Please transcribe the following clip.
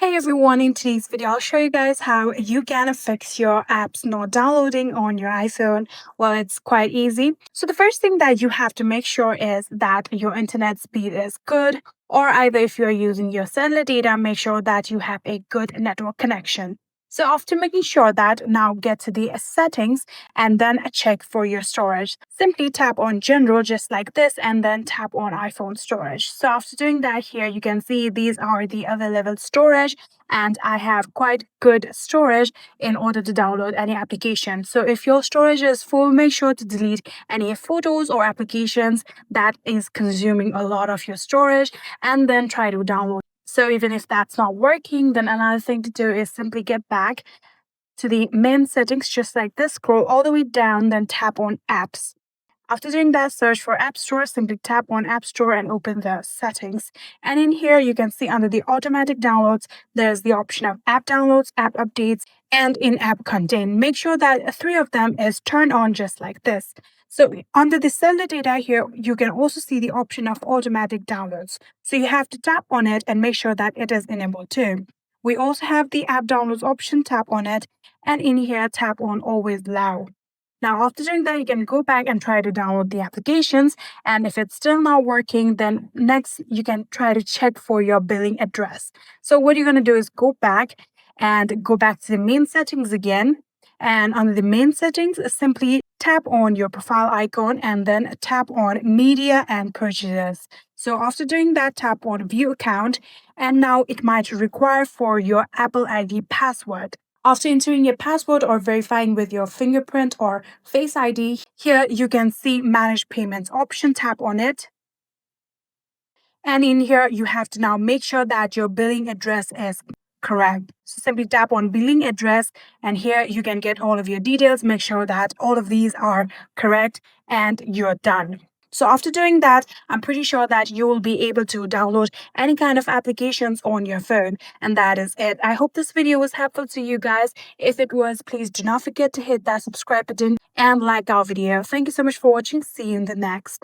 Hey everyone, in today's video, I'll show you guys how you can fix your apps not downloading on your iPhone. Well, it's quite easy. So the first thing that you have to make sure is that your internet speed is good, or either if you're using your cellular data, make sure that you have a good network connection. So after making sure that, now get to the settings and then check for your storage. Simply tap on general just like this and then tap on iPhone storage. So after doing that, here you can see these are the available storage, and I have quite good storage in order to download any application. So if your storage is full, make sure to delete any photos or applications that is consuming a lot of your storage and then try to download. So even if that's not working, then another thing to do is simply get back to the main settings just like this, scroll all the way down, then tap on apps. After doing that, search for App Store, simply tap on App Store and open the settings. And in here, you can see under the automatic downloads, there's the option of app downloads, app updates, and in-app content. Make sure that three of them is turned on just like this. So under the cellular data here, you can also see the option of automatic downloads. So you have to tap on it and make sure that it is enabled too. We also have the app downloads option, tap on it, and in here, tap on always allow. Now, after doing that, you can go back and try to download the applications. And if it's still not working, then next you can try to check for your billing address. So what you're going to do is go back to the main settings again. And under the main settings, simply tap on your profile icon and then tap on media and purchases. So after doing that, tap on view account. And now it might require for your Apple ID password. After entering your password or verifying with your fingerprint or Face ID, here you can see Manage Payments option, tap on it. And in here, you have to now make sure that your billing address is correct. So simply tap on billing address, and here you can get all of your details. Make sure that all of these are correct and you're done. So after doing that, I'm pretty sure that you will be able to download any kind of applications on your phone. And that is it. I hope this video was helpful to you guys. If it was, please do not forget to hit that subscribe button and like our video. Thank you so much for watching. See you in the next.